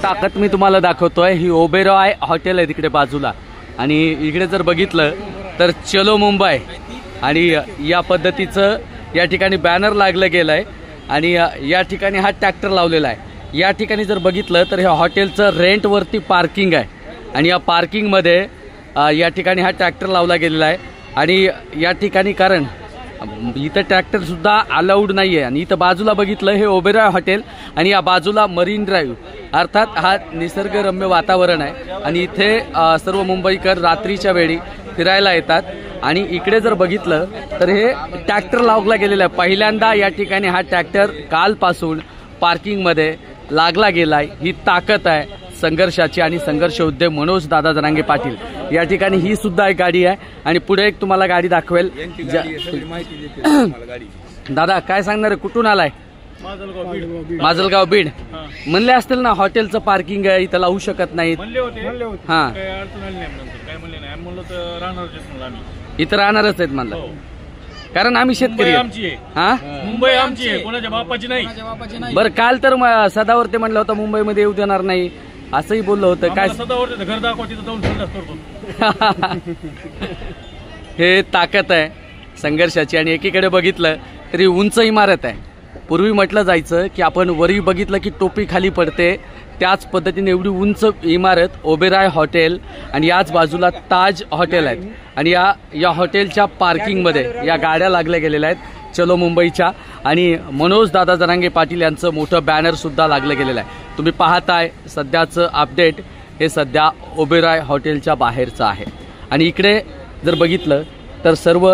ताकद मी तुम्हाला दाखवतोय। ही ओबेरॉय हॉटेल आहे तिकडे बाजूला आणि इकडे जर बघितलं तर चलो मुंबई आणि या पद्धतीचं या ठिकाणी बॅनर लागलं गेलंय आणि या ठिकाणी हा ट्रॅक्टर लावलेला आहे। या ठिकाणी जर बघितलं तर ह्या हॉटेलचं रेंटवरती पार्किंग आहे आणि या पार्किंगमध्ये या ठिकाणी हा ट्रॅक्टर लावला गेलेला आहे आणि या ठिकाणी कारण इथं ट्रॅक्टर सुद्धा अलाउड नाहीये आणि इथं बाजूला बघितलं हे ओबेरॉय हॉटेल आणि या बाजूला मरीन ड्राईव्ह अर्थात हा निसर्गरम्य वातावरण आहे आणि इथे सर्व मुंबईकर रात्रीच्या वेळी फिरायला येतात आणि इकडे जर बघितलं तर हे ट्रॅक्टर लावला गेलेला आहे। पहिल्यांदा या ठिकाणी हा ट्रॅक्टर कालपासून पार्किंगमध्ये लागला गेलाय। ही ताकद आहे संघर्षाची आणि संघर्ष उद्योग मनोज दादा जरांगे पाटील या ठिकाणी ही सुद्धा एक गाडी आहे आणि पुढे एक तुम्हाला गाडी दाखवेल। दादा काय सांगणार कुठून आलाय? माजलगाव बीड। म्हणले असतील ना हॉटेलचं पार्किंग आहे इथं लावू शकत नाहीत। हा इथं राहणारच आहेत म्हणलं कारण आम्ही शेतकरी मुंबई आमची आहे कोणाच्या बापाची नाही। बरं काल तर सदावरती म्हणलं होतं मुंबईमध्ये येऊ देणार नाही असंही बोललं होतं काय? सदावरती घर दाखवते जाऊन हे ताकद आहे संघर्षाची आणि एकीकडे बघितलं तरी उंच इमारत आहे। पूर्वी म्हटलं जायचं की आपण वरी बघितलं की टोपी खाली पडते त्याच पद्धतीने एवढी उंच इमारत ओबेरॉय हॉटेल आणि याच बाजूला ताज हॉटेल आहेत आणि या हॉटेलच्या पार्किंगमध्ये या गाड्या लागल्या गेलेल्या आहेत चलो मुंबईच्या आणि मनोज दादा जरांगे पाटील यांचं मोठं बॅनर सुद्धा लागलं गेलेलं आहे। तुम्ही पाहताय सध्याचं अपडेट हे सध्या ओबेरॉय हॉटेलच्या बाहेरचं आहे आणि इकडे जर बघितलं तर सर्व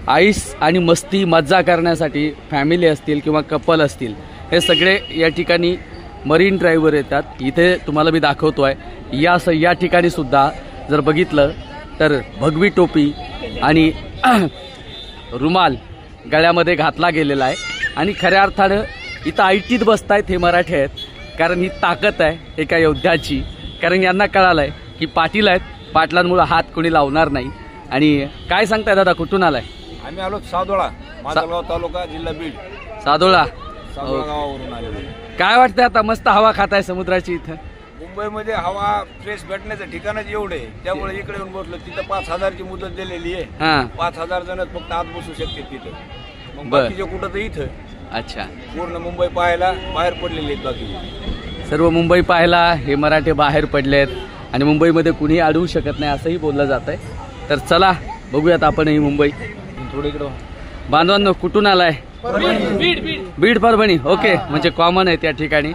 आईस आणि मस्ती मज्जा करण्यासाठी फॅमिली असतील किंवा कपल असतील हे सगळे या ठिकाणी मरीन ड्राईव्हवर येतात। इथे तुम्हाला मी दाखवतोय या ठिकाणी सुद्धा जर बघितलं तर भगवी टोपी आणि रुमाल गळ्यामध्ये घातला गेलेला आहे आणि खऱ्या अर्थानं इथं आयटीत बसतायत हे मराठी आहेत कारण ही ताकद आहे एका योद्ध्याची कारण यांना कळालंय की पाटील आहेत पाटलांमुळे हात कोणी लावणार नाही। आणि काय सांगताय दादा कुठून आलाय? आम्ही आलो सादोळा माजलगाव तालुका जिल्हा बीड। सादोळा गावावरून आलेलो। काय वाटतंय आता मस्त हवा खाताय समुद्राची इथं? मुंबईमध्ये हवा फ्रेश भेटण्याचं ठिकाणच एवढे त्यामुळे इकडे येऊन बसलो। तिथं 5,000ची मुदत दिलेली आहे 5,000 जण फक्त आत बसू शकते तिथं मग बाकीचे कुठं तर इथं। अच्छा पूर्ण मुंबई पाहायला बाहेर पडलेले आहेत बाकी सर्व मुंबई पाहायला हे मराठे बाहेर पडलेत आणि मुंबईमध्ये कुणी अडवू शकत नाही असंही बोललं जात आहे। तर चला बघूयात आपण ही मुंबई थोडं इकडं। बांधवांनो कुठून आलाय? बीड परभणी। ओके म्हणजे कॉमन आहे त्या ठिकाणी।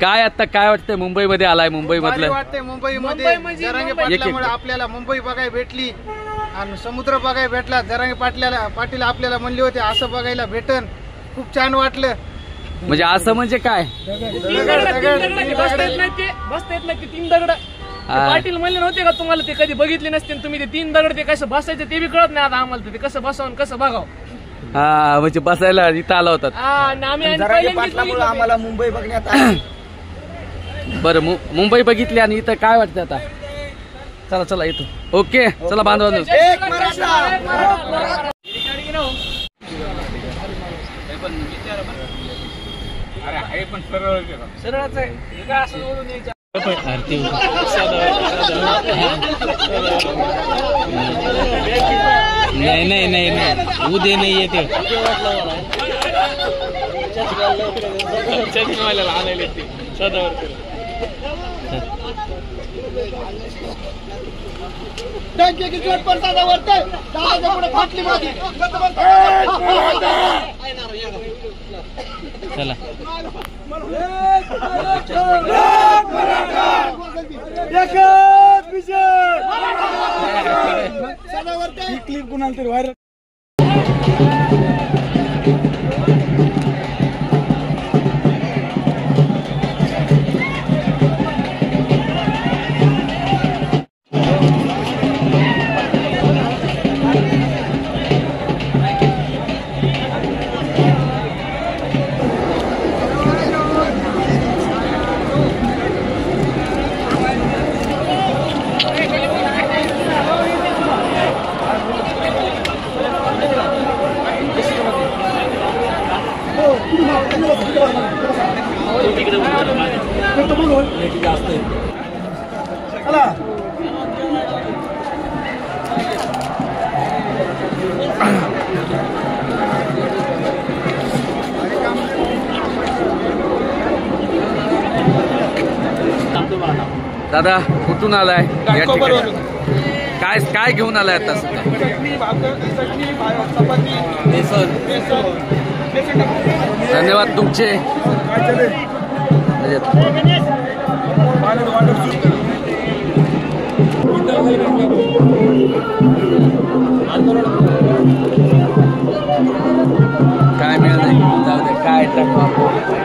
काय आता काय वाटतंय मुंबईमध्ये आलाय? मुंबईमधलं मुंबईमध्ये जरांगे पाटलामुळे आपल्याला मुंबई बघायला भेटली आणि समुद्र बघायला भेटला। जरांगे पाटील आपल्याला म्हणले होते असं बघायला भेटन खूप छान वाटलं। म्हणजे असं म्हणजे काय? बसता येत नाही 3 दगड पाटील म्हणले नव्हते का तुम्हाला ते कधी बघितले नसते तुम्ही ते 3 दगड ते कसं बसायचं ते बी कळत नाही आता आम्हाला ते कसं बसावून कसं बघावं। हा म्हणजे बसायला इथं आला होता आम्हाला मुंबई बघण्यात आली। बरं मुंबई बघितली आणि इथं काय वाटतं आता? चला चला येतो। ओके चला बांधवांनो सरळच आहे नाही उद्या नाही येते चला क्लिप कुणाला तरी व्हायरल जास्त आहे. दादा कुठून आलाय या ठिकाणी? काय काय घेऊन आलाय आता सध्या? धन्यवाद तुमचे. काय मिळालं जाऊ दे काय टाकू.